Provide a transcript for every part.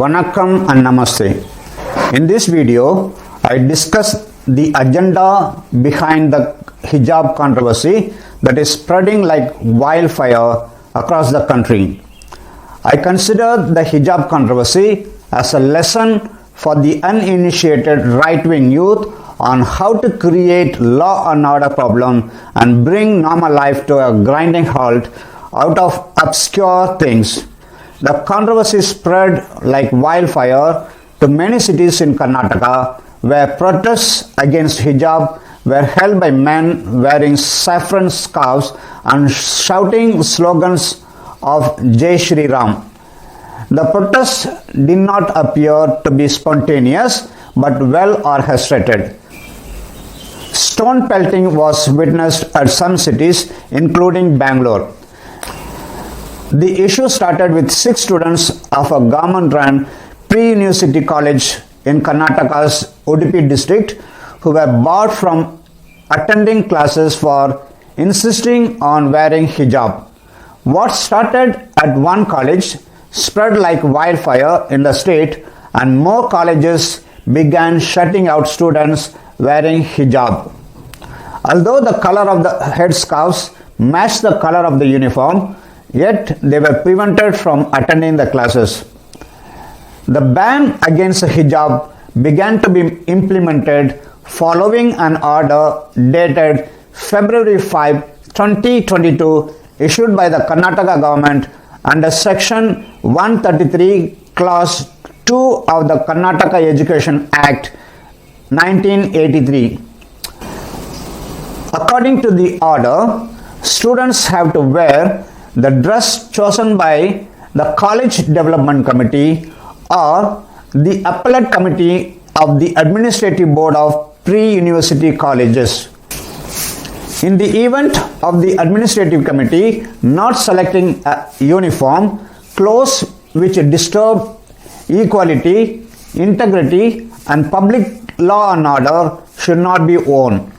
Vanakkam and Namaste. In this video, I discuss the agenda behind the hijab controversy that is spreading like wildfire across the country. I consider the hijab controversy as a lesson for the uninitiated right-wing youth on how to create law and order problem and bring normal life to a grinding halt out of obscure things. The controversy spread like wildfire to many cities in Karnataka, where protests against hijab were held by men wearing saffron scarves and shouting slogans of Jai Shri Ram. The protests did not appear to be spontaneous but well orchestrated. Stone pelting was witnessed at some cities, including Bangalore. The issue started with 6 students of a government-run pre-university college in Karnataka's Udupi district who were barred from attending classes for insisting on wearing hijab. What started at one college spread like wildfire in the state, and more colleges began shutting out students wearing hijab. Although the color of the headscarves matched the color of the uniform, yet they were prevented from attending the classes. The ban against hijab began to be implemented following an order dated February 5, 2022 issued by the Karnataka government under Section 133 Clause 2 of the Karnataka Education Act 1983. According to the order, students have to wear the dress chosen by the College Development Committee or the Appellate Committee of the Administrative Board of Pre-University Colleges. In the event of the Administrative Committee not selecting a uniform, clothes which disturb equality, integrity and public law and order should not be worn.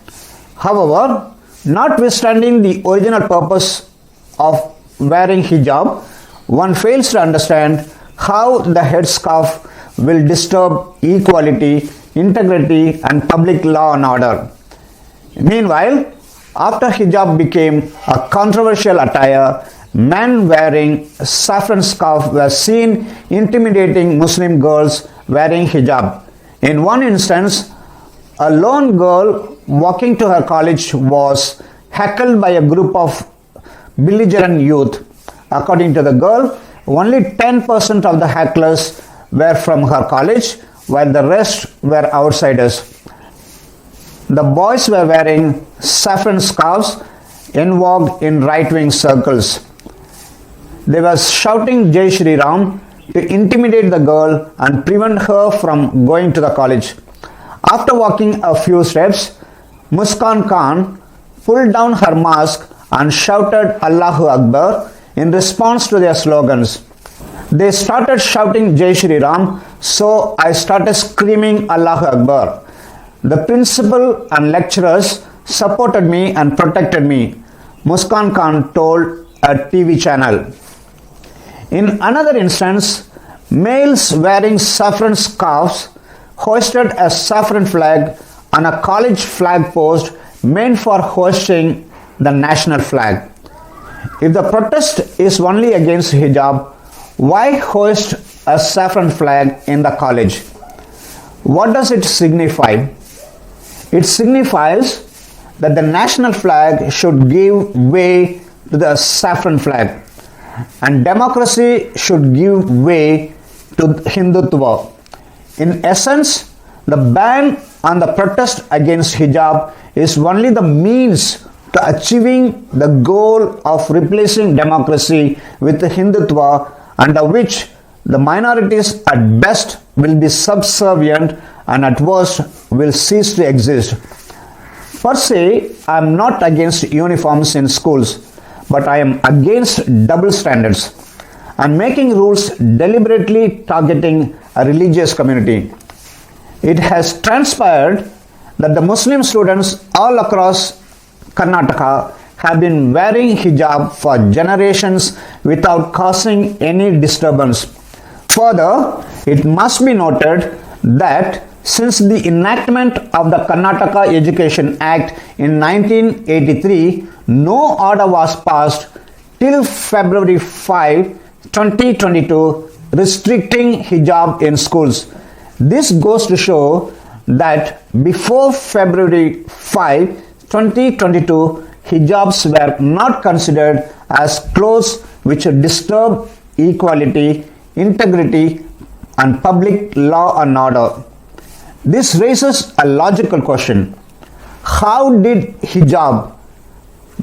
However, notwithstanding the original purpose of wearing hijab, one fails to understand how the headscarf will disturb equality, integrity and public law and order. Meanwhile, after hijab became a controversial attire, men wearing saffron scarf were seen intimidating Muslim girls wearing hijab. In one instance, a lone girl walking to her college was heckled by a group of belligerent youth. According to the girl, only 10% of the hecklers were from her college, while the rest were outsiders. The boys were wearing saffron scarves en vogue in right-wing circles. They were shouting Jai Shri Ram to intimidate the girl and prevent her from going to the college. After walking a few steps, Muskan Khan pulled down her mask and shouted Allahu Akbar in response to their slogans. They started shouting Jai Shri Ram, so I started screaming Allahu Akbar. The principal and lecturers supported me and protected me, Muskan Khan told a TV channel. In another instance, males wearing saffron scarves hoisted a saffron flag on a college flag post meant for hoisting the national flag. If the protest is only against hijab, why hoist a saffron flag in the college? What does it signify? It signifies that the national flag should give way to the saffron flag and democracy should give way to Hindutva. In essence, the ban on the protest against hijab is only the means to achieving the goal of replacing democracy with Hindutva, under which the minorities at best will be subservient and at worst will cease to exist. Per se, I am not against uniforms in schools, but I am against double standards and making rules deliberately targeting a religious community. It has transpired that the Muslim students all across Karnataka have been wearing hijab for generations without causing any disturbance. Further, it must be noted that since the enactment of the Karnataka Education Act in 1983, no order was passed till February 5, 2022 restricting hijab in schools. This goes to show that before February 5, 2022, hijabs were not considered as clothes which disturb equality, integrity, and public law and order. This raises a logical question. How did hijab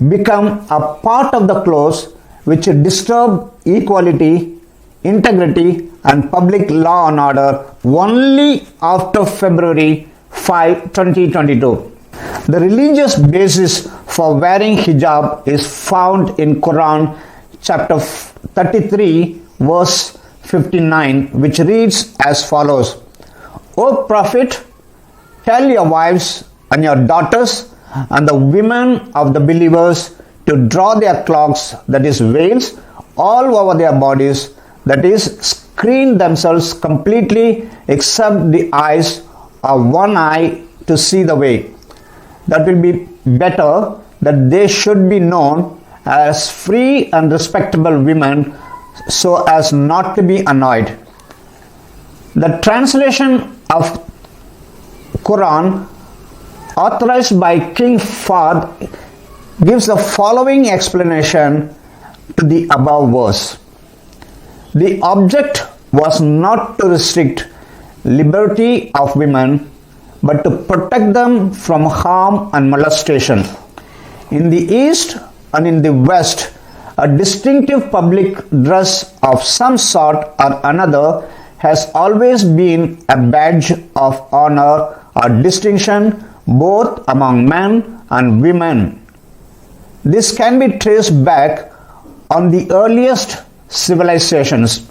become a part of the clothes which disturb equality, integrity, and public law and order only after February 5, 2022? The religious basis for wearing hijab is found in Quran chapter 33 verse 59, which reads as follows: O Prophet, tell your wives and your daughters and the women of the believers to draw their cloaks, that is veils, all over their bodies, that is, screen themselves completely except the eyes or one eye to see the way. That will be better, that they should be known as free and respectable women so as not to be annoyed. The translation of Quran authorized by King Fahd gives the following explanation to the above verse. The object was not to restrict liberty of women, but to protect them from harm and molestation. In the East and in the West, a distinctive public dress of some sort or another has always been a badge of honor or distinction both among men and women. This can be traced back on the earliest civilizations.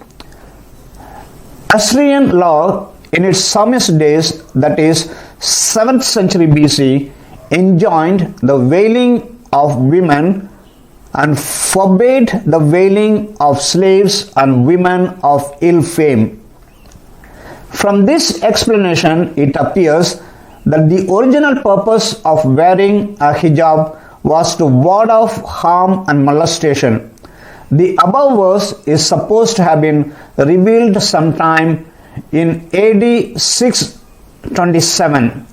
Assyrian law in its Psalmist days, that is 7th century BC, enjoined the veiling of women and forbade the veiling of slaves and women of ill fame. From this explanation, it appears that the original purpose of wearing a hijab was to ward off harm and molestation. The above verse is supposed to have been revealed sometime in AD 627.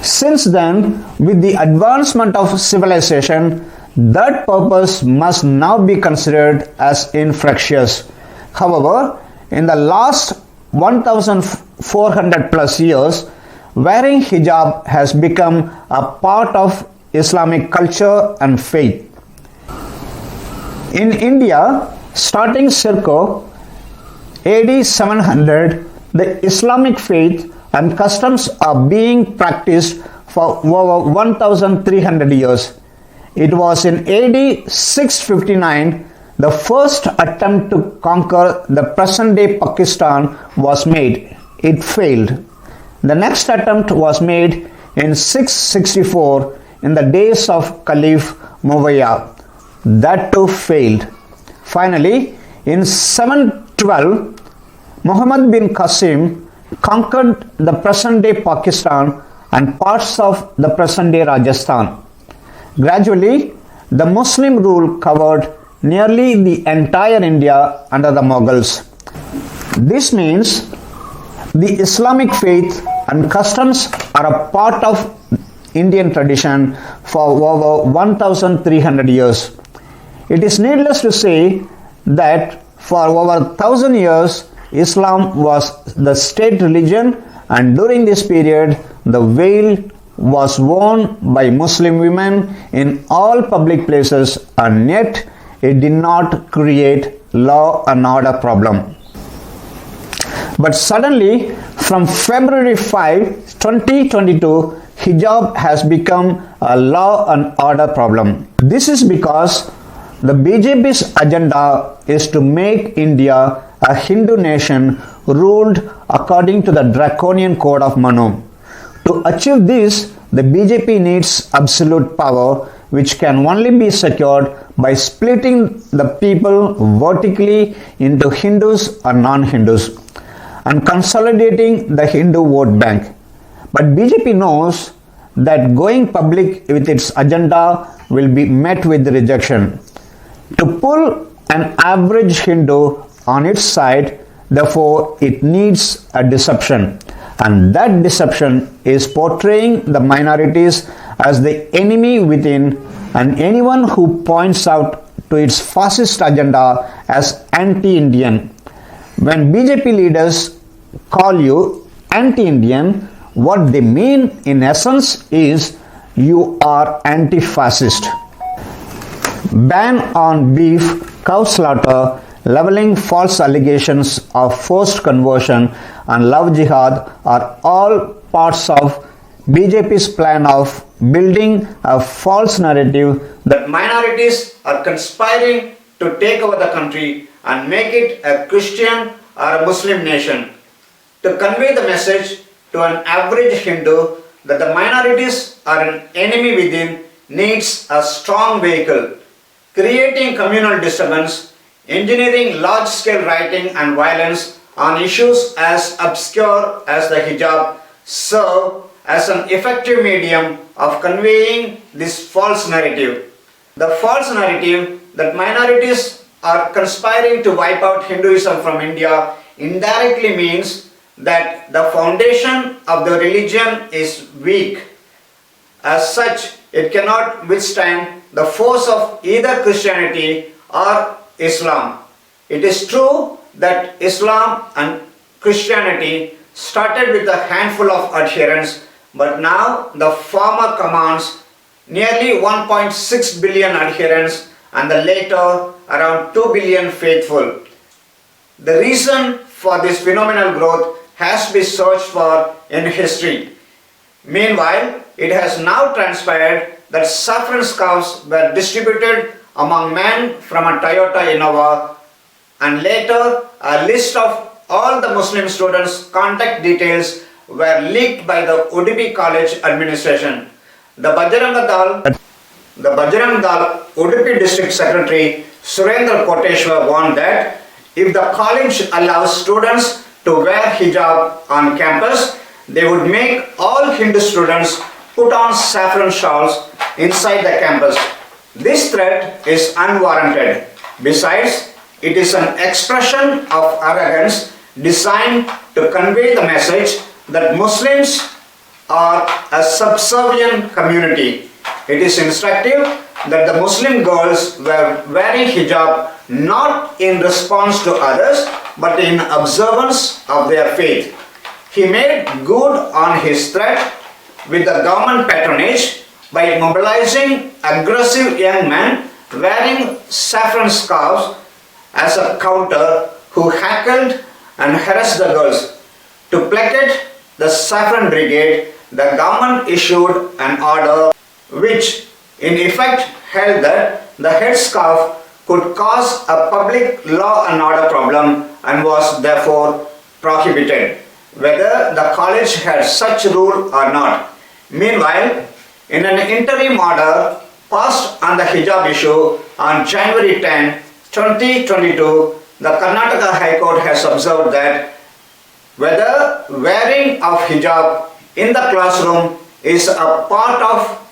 Since then, with the advancement of civilization, that purpose must now be considered as infectious. However, in the last 1400 plus years, wearing hijab has become a part of Islamic culture and faith. In India, starting circa AD 700, the Islamic faith and customs are being practiced for over 1300 years. It was in AD 659 the first attempt to conquer the present-day Pakistan was made. It failed. The next attempt was made in 664 in the days of Caliph Muawiyah. That too failed. Finally, in 712, Muhammad bin Qasim conquered the present-day Pakistan and parts of the present-day Rajasthan. Gradually, the Muslim rule covered nearly the entire India under the Mughals. This means the Islamic faith and customs are a part of Indian tradition for over 1300 years. It is needless to say that for over 1000 years, Islam was the state religion, and during this period, the veil was worn by Muslim women in all public places, and yet it did not create law and order problem. But suddenly, from February 5, 2022, hijab has become a law and order problem. This is because the BJP's agenda is to make India a Hindu nation ruled according to the draconian code of Manu. To achieve this, the BJP needs absolute power, which can only be secured by splitting the people vertically into Hindus or non-Hindus and consolidating the Hindu vote bank. But BJP knows that going public with its agenda will be met with rejection. To pull an average Hindu on its side, therefore, it needs a deception, and that deception is portraying the minorities as the enemy within, and anyone who points out to its fascist agenda as anti-Indian. When BJP leaders call you anti-Indian, what they mean in essence is you are anti-fascist. Ban on beef, cow slaughter, leveling false allegations of forced conversion and love jihad are all parts of BJP's plan of building a false narrative that minorities are conspiring to take over the country and make it a Christian or a Muslim nation. To convey the message to an average Hindu that the minorities are an enemy within needs a strong vehicle. Creating communal disturbance, engineering large-scale rioting and violence on issues as obscure as the hijab serve as an effective medium of conveying this false narrative. The false narrative that minorities are conspiring to wipe out Hinduism from India indirectly means that the foundation of the religion is weak. As such, it cannot withstand the force of either Christianity or Islam. It is true that Islam and Christianity started with a handful of adherents, but now the former commands nearly 1.6 billion adherents and the later around 2 billion faithful. The reason for this phenomenal growth has been searched for in history. Meanwhile, it has now transpired that saffron scarves were distributed among men from a Toyota Innova, and later a list of all the Muslim students' contact details were leaked by the Udupi College administration. The Bajrang Dal Udupi District Secretary Surendra Koteshwar warned that if the college allows students to wear hijab on campus, they would make all Hindu students put on saffron shawls inside the campus. This threat is unwarranted. Besides, it is an expression of arrogance designed to convey the message that Muslims are a subservient community. It is instructive that the Muslim girls were wearing hijab not in response to others, but in observance of their faith. He made good on his threat with the government patronage by mobilizing aggressive young men wearing saffron scarves as a counter who heckled and harassed the girls. To placate the saffron brigade, the government issued an order which in effect held that the headscarf could cause a public law and order problem and was therefore prohibited, whether the college had such rule or not. Meanwhile, in an interim order passed on the hijab issue on January 10, 2022, the Karnataka High Court has observed that whether wearing of hijab in the classroom is a part of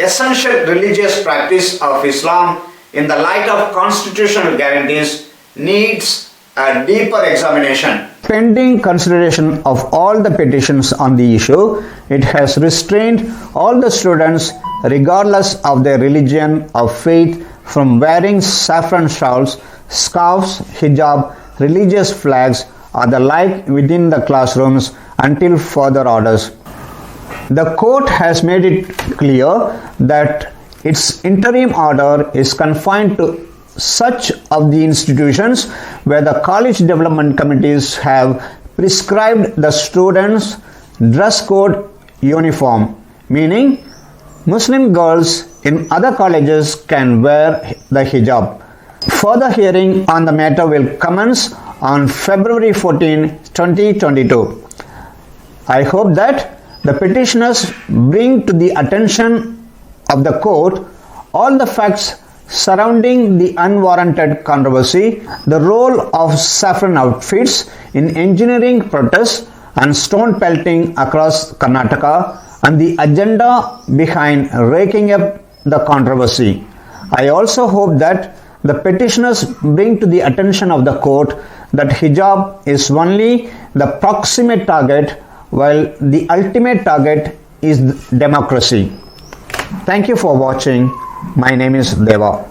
essential religious practice of Islam in the light of constitutional guarantees needs a deeper examination. Pending consideration of all the petitions on the issue, it has restrained all the students, regardless of their religion or faith, from wearing saffron shawls, scarves, hijab, religious flags, or the like within the classrooms until further orders. The court has made it clear that its interim order is confined to such of the institutions where the college development committees have prescribed the students' dress code uniform, meaning Muslim girls in other colleges can wear the hijab. Further hearing on the matter will commence on February 14, 2022. I hope that the petitioners bring to the attention of the court all the facts surrounding the unwarranted controversy, the role of saffron outfits in engineering protests and stone pelting across Karnataka, and the agenda behind raking up the controversy. I also hope that the petitioners bring to the attention of the court that hijab is only the proximate target while the ultimate target is democracy. Thank you for watching. My name is Deva.